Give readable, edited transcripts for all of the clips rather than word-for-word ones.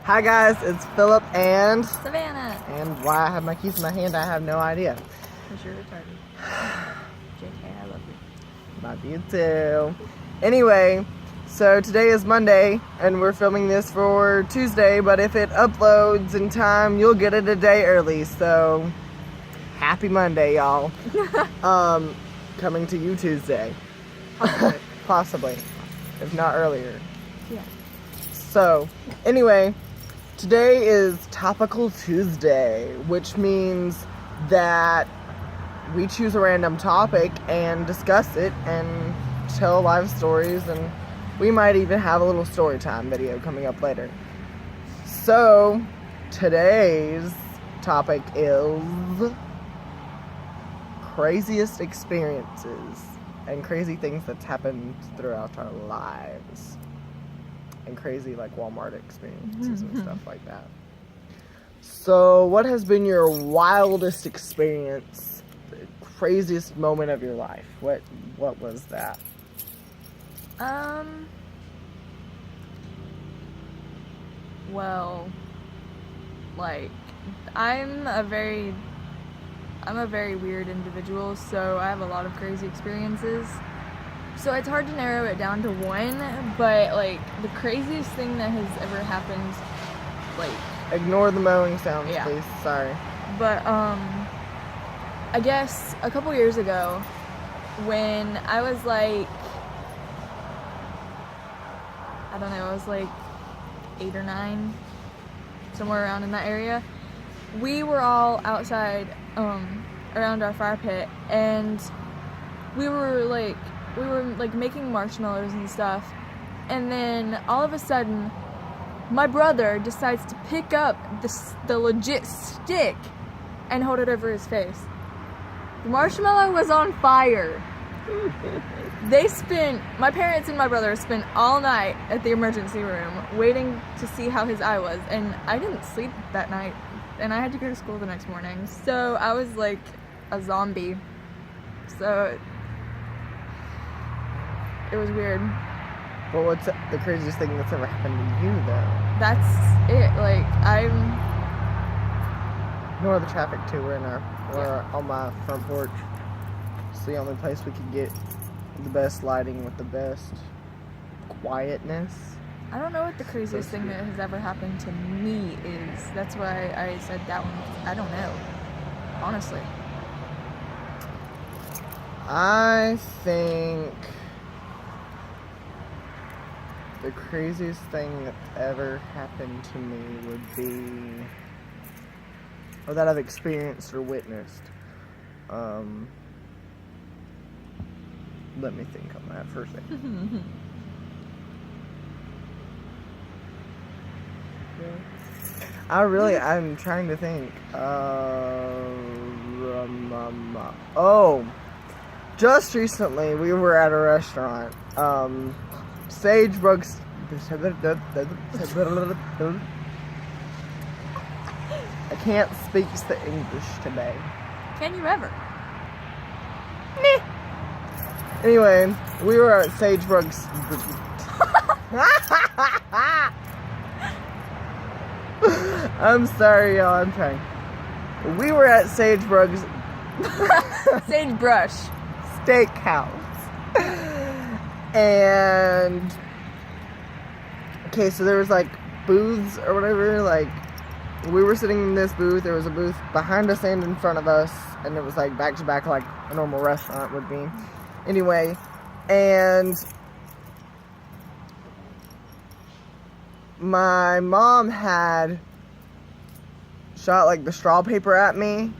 Hi guys, it's Philip and Savannah. And why I have my keys in my hand, I have no idea. Because you're retarded. JK, I love you. Love you too. Anyway, so today is Monday and we're filming this for Tuesday, but if it uploads in time, you'll get it a day early. So happy Monday, y'all. Coming to you Tuesday. Possibly. If not earlier. Yeah. So, anyway, today is Topical Tuesday, which means that we choose a random topic and discuss it and tell live stories, and we might even have a little story time video coming up later. So, today's topic is craziest experiences and crazy things that's happened throughout our lives. And crazy like Walmart experiences and stuff like that. So what has been your wildest experience, the craziest moment of your life? What was that? Well, like, I'm a very weird individual, so I have a lot of crazy experiences. So it's hard to narrow it down to one, but like the craziest thing that has ever happened, like, Ignore the mowing sounds, Yeah. please. Sorry. but I guess a couple years ago when I was like, I don't know, I was like 8 or 9, somewhere around in that area. We were all outside around our fire pit, and we were like making marshmallows and stuff, and then all of a sudden my brother decides to pick up the legit stick and hold it over his face. The marshmallow was on fire. My parents and my brother spent all night at the emergency room waiting to see how his eye was, and I didn't sleep that night, and I had to go to school the next morning, so I was like a zombie. So it was weird. But what's the craziest thing that's ever happened to you, though? That's it. Like, Ignore the traffic too. We're on my front porch. It's the only place we could get the best lighting with the best quietness. I don't know what the craziest thing that has ever happened to me is. That's why I said that one. I don't know. Honestly. I think the craziest thing that's ever happened to me would be, or that I've experienced or witnessed. Let me think on that for a second. I'm trying to think. Just recently we were at a restaurant. Sagebrush. I can't speak the English today. Can you ever? Anyway, we were at Sagebrush. I'm sorry, y'all. I'm trying. We were at Sagebrush Steakhouse. And okay, so there was like booths or whatever. Like, we were sitting in this booth. There was a booth behind us and in front of us, and it was like back to back, like a normal restaurant would be. Anyway, and my mom had shot like the straw paper at me,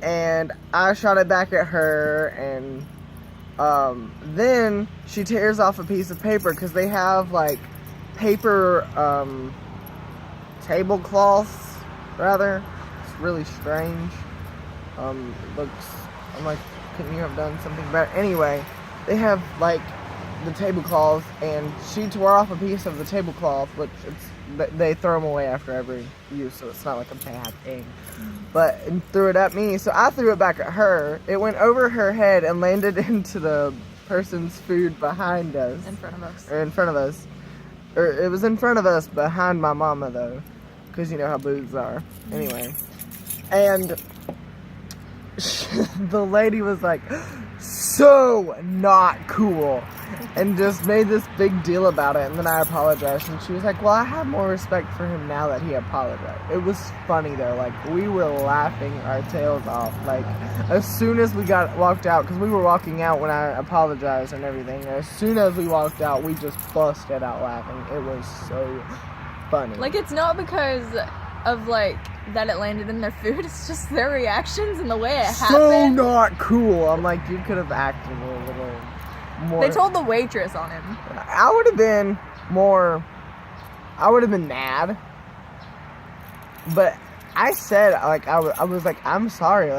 and I shot it back at her, and then she tears off a piece of paper, because they have like paper tablecloths, rather. It's really strange. I'm like, couldn't you have done something better? Anyway, they have like the tablecloths, and she tore off a piece of the tablecloth, which they throw them away after every use, so it's not like a bad thing. And threw it at me, so I threw it back at her. It went over her head and landed into the person's food behind us. In front of us. Or in front of us. Or it was in front of us, behind my mama though, because you know how booths are. Anyway, and the lady was like, so not cool, and just made this big deal about it. And then I apologized, and she was like, well, I have more respect for him now that he apologized. It was funny though, like we were laughing our tails off, like as soon as we walked out, because we were walking out when I apologized and everything. As soon as we walked out, we just busted out laughing. It was so funny. Like, it's not because of like that it landed in their food, it's just their reactions and the way it happened. So not cool. I'm like, you could have acted a little more. They told the waitress on him. I would have been mad, but I said, like, I was like, I'm sorry,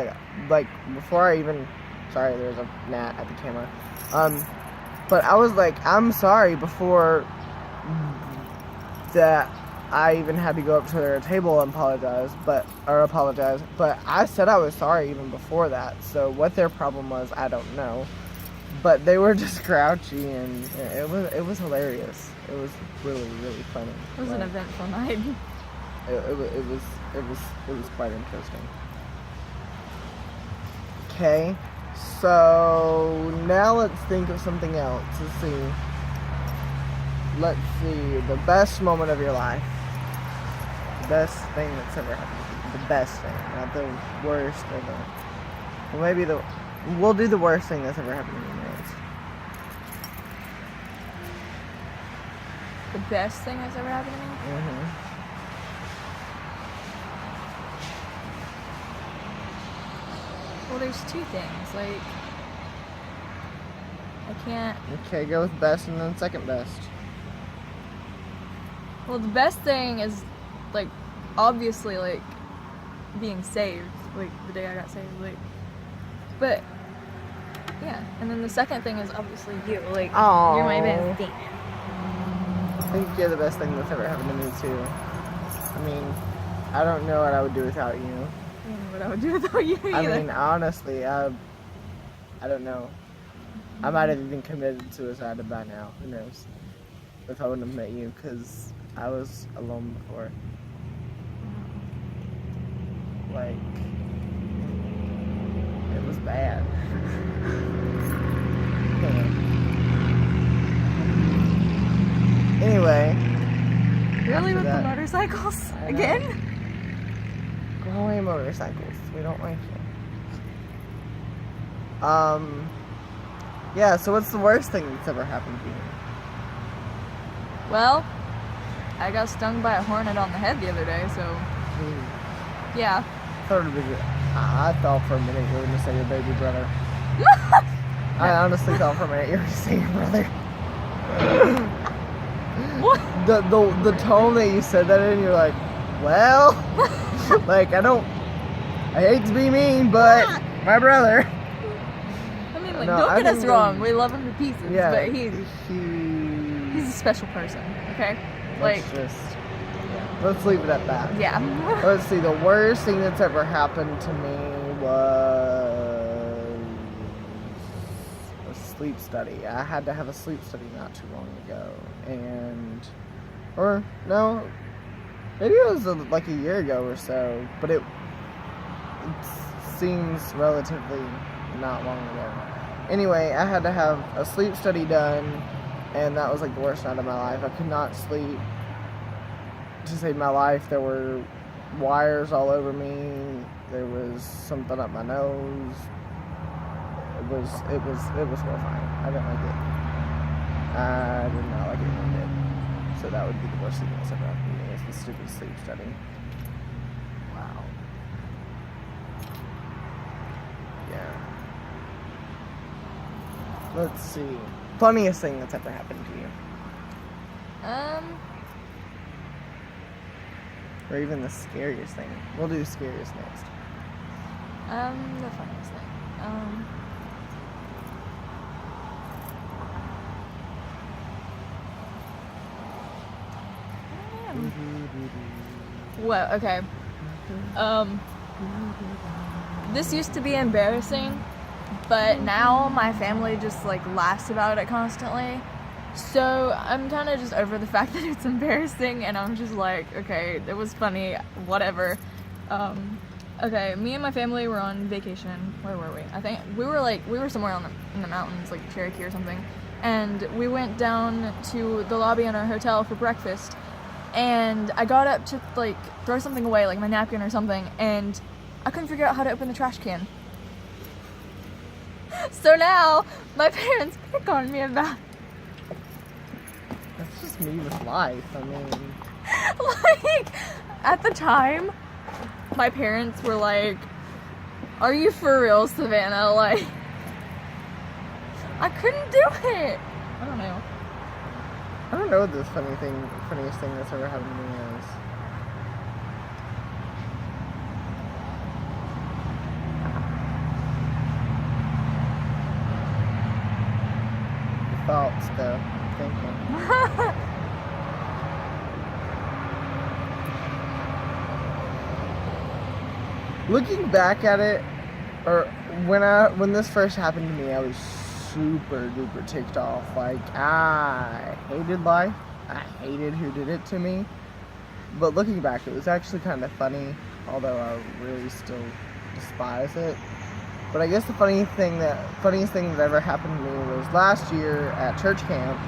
like before I even, sorry, there's a gnat at the camera, but I was like, I'm sorry before that I even had to go up to their table and apologize, but I said I was sorry even before that. So what their problem was, I don't know. But they were just grouchy, and it was hilarious. It was really, really funny. It was an eventful night. It was quite interesting. Okay, so now let's think of something else. Let's see, the best moment of your life. The best thing that's ever happened to you. The best thing, not the worst or the... Well, maybe we'll do the worst thing that's ever happened to you next. The best thing that's ever happened to me? Mm-hmm. Well, there's two things. Like, I can't... Okay, go with best and then second best. Well, the best thing is, like, obviously, like, being saved. Like, the day I got saved. Like, but, yeah. And then the second thing is obviously you. Like, Aww. You're my best thing. I think you're the best thing that's ever happened to me, too. I mean, I don't know what I would do without you. I don't know what I would do without you either. I mean, honestly, I don't know. I might have even committed suicide by now. Who knows? If I wouldn't have met you, because I was alone before. Like, it was bad. Anyway. Really, with the that, motorcycles? Again? Go away, motorcycles. We don't like you. Yeah, so what's the worst thing that's ever happened to you? Well, I got stung by a hornet on the head the other day, so yeah. I thought for a minute you were going to say your baby brother. I honestly thought for a minute you were going to say your brother. What? The tone that you said that in, you're like, well, like, I hate to be mean, but my brother. I mean, like, No, don't I get us think wrong. We love him to pieces, Yeah, but he's a special person, okay? Like, let's leave it at that. yeah. Let's see, the worst thing that's ever happened to me was a sleep study. I had to have a sleep study not too long ago, or no, maybe it was like a year ago or so, but it seems relatively not long ago. Anyway, I had to have a sleep study done, and that was like the worst night of my life. I could not sleep to save my life. There were wires all over me. There was something up my nose. It was horrifying. I didn't like it. I did not like it one bit. So that would be the worst thing that's ever happened to me, is the stupid sleep study. Wow. Yeah. Let's see. Funniest thing that's ever happened to you. Or even the scariest thing. We'll do the scariest next. The funniest thing. Well, okay. This used to be embarrassing, but now my family just like laughs about it constantly. So I'm kind of just over the fact that it's embarrassing, and I'm just like, okay, it was funny, whatever. Okay, me and my family were on vacation. Where were we? I think we were somewhere in the mountains, like Cherokee or something. And we went down to the lobby in our hotel for breakfast. And I got up to like throw something away, like my napkin or something, and I couldn't figure out how to open the trash can. So now my parents pick on me about it. That's just me with life. I mean, Like, at the time, my parents were like, "Are you for real, Savannah?" Like, I couldn't do it. I don't know. I don't know what this funniest thing that's ever happened to me is. Thoughts though, thinking. Looking back at it, or when this first happened to me, I was super duper ticked off. Like, I hated life. I hated who did it to me. But looking back, it was actually kind of funny, although I really still despise it. But I guess the funniest thing that ever happened to me was last year at church camp.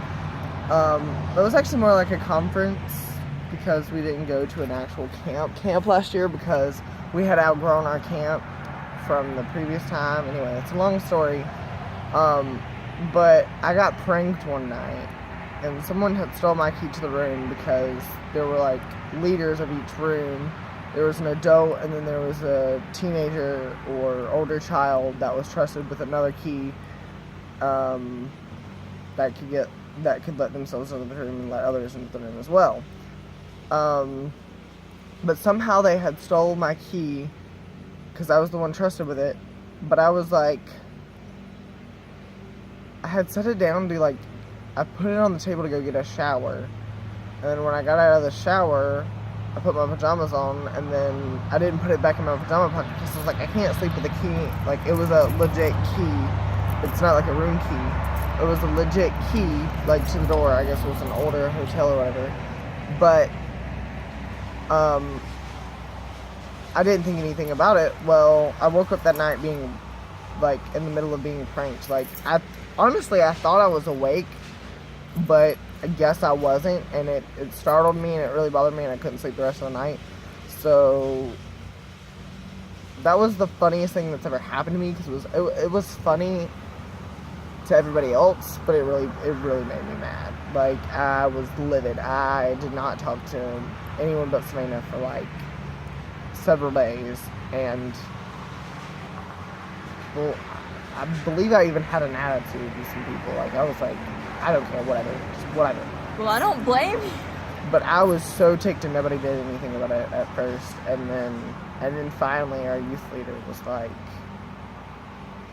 It was actually more like a conference because we didn't go to an actual camp last year because we had outgrown our camp from the previous time. Anyway, it's a long story. But I got pranked one night, and someone had stole my key to the room because there were like leaders of each room. There was an adult, and then there was a teenager or older child that was trusted with another key that could let themselves into the room and let others into the room as well. But somehow they had stole my key because I was the one trusted with it. But I was like, I had set it down to like, I put it on the table to go get a shower. And then when I got out of the shower, I put my pajamas on, and then I didn't put it back in my pajama pocket because I was like, I can't sleep with the key. Like, it was a legit key. It's not like a room key. It was a legit key, like, to the door. I guess it was an older hotel or whatever. But, I didn't think anything about it. Well, I woke up that night being, like, in the middle of being pranked. Like, honestly, I thought I was awake, but I guess I wasn't, and it startled me, and it really bothered me, and I couldn't sleep the rest of the night. So that was the funniest thing that's ever happened to me, because it was funny to everybody else, but it really made me mad. Like, I was livid. I did not talk to anyone but Savannah for like several days, and well, I believe I even had an attitude with some people. Like, I was like, I don't care, whatever. Well, I don't blame you. But I was so ticked and nobody did anything about it at first. And then finally our youth leader was like,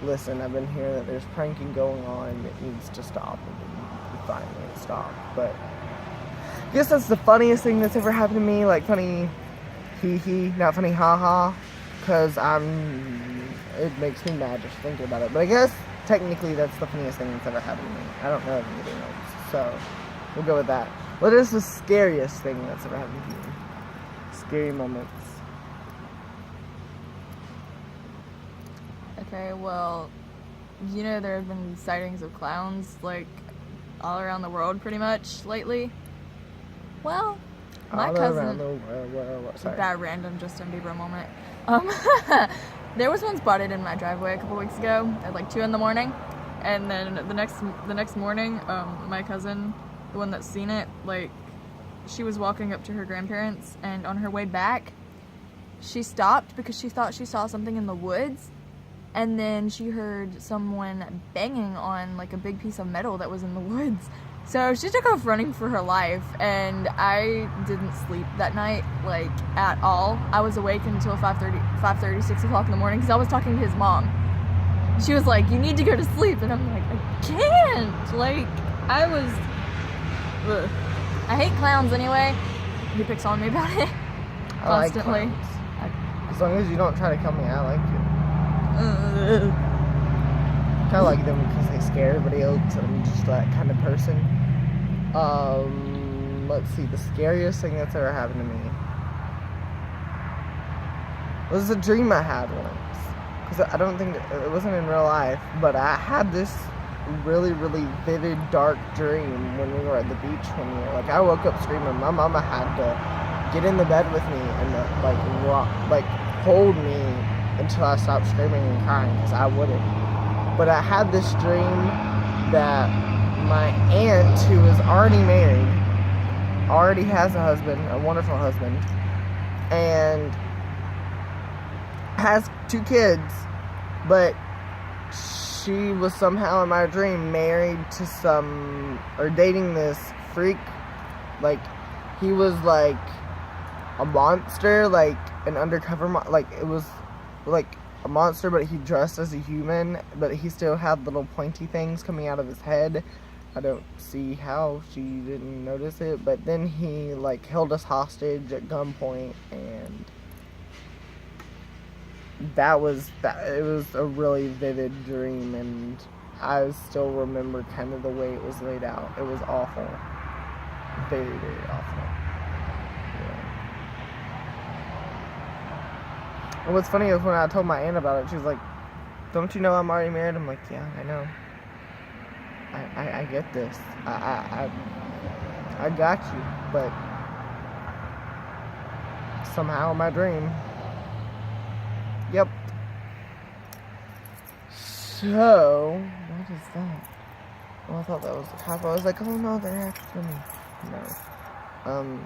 listen, I've been hearing that there's pranking going on. It needs to stop. And finally it stopped. But I guess that's the funniest thing that's ever happened to me. Like, funny hee-hee, not funny ha-ha. Because it makes me mad just thinking about it. But I guess technically that's the funniest thing that's ever happened to me. I don't know anything else. So we'll go with that. What is the scariest thing that's ever happened to you? Scary moments. Okay, well, you know there have been sightings of clowns, like, all around the world pretty much lately. Well, my All cousin... around the world. Sorry. That random Justin Bieber moment. There was one spotted in my driveway a couple weeks ago at like 2 in the morning. And then the next morning, my cousin, the one that's seen it, like, she was walking up to her grandparents, and on her way back, she stopped because she thought she saw something in the woods, and then she heard someone banging on like a big piece of metal that was in the woods. So she took off running for her life, and I didn't sleep that night, like, at all. I was awake until 5:30, 6 o'clock in the morning, because I was talking to his mom. She was like, you need to go to sleep, and I'm like, I can't. Like, I was, ugh. I hate clowns anyway. He picks on me about it constantly. I like clowns. As long as you don't try to cut me out, I like you. Kind of like them because they scare everybody else, and I'm just that kind of person. Let's see, the scariest thing that's ever happened to me was a dream I had once. Because I don't think, it wasn't in real life, but I had this really, really vivid, dark dream when we were at the beach one year. Like, I woke up screaming. My mama had to get in the bed with me and, hold me until I stopped screaming and crying, because I wouldn't. But I had this dream that my aunt, who is already married, already has a husband, a wonderful husband, and has 2 kids, but she was somehow in my dream married to dating this freak. Like, he was like a monster, like an undercover it was like a monster, but he dressed as a human, but he still had little pointy things coming out of his head. I don't see how she didn't notice it, but then he like held us hostage at gunpoint, and it was a really vivid dream, and I still remember kind of the way it was laid out. It was awful. Very, very awful. Yeah. And what's funny is when I told my aunt about it, she was like, "Don't you know I'm already married?" I'm like, "Yeah, I know. I get this. I got you, but somehow in my dream." Yep. So, what is that? Oh, I thought that was the cop. I was like, oh no, they're after me. No.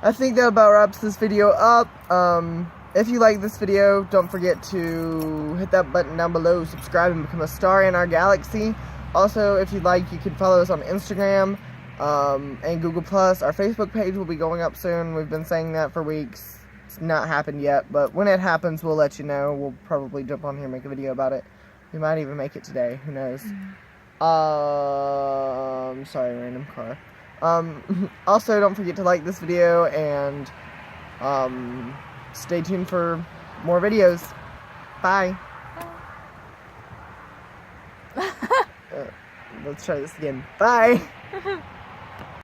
I think that about wraps this video up. If you like this video, don't forget to hit that button down below, subscribe, and become a star in our galaxy. Also, if you'd like, you can follow us on Instagram and Google+. Our Facebook page will be going up soon. We've been saying that for weeks. It's not happened yet, but when it happens, we'll let you know. We'll probably jump on here and make a video about it. We might even make it today. Who knows? Sorry, random car. Also, don't forget to like this video, and stay tuned for more videos. Bye. Let's try this again. Bye.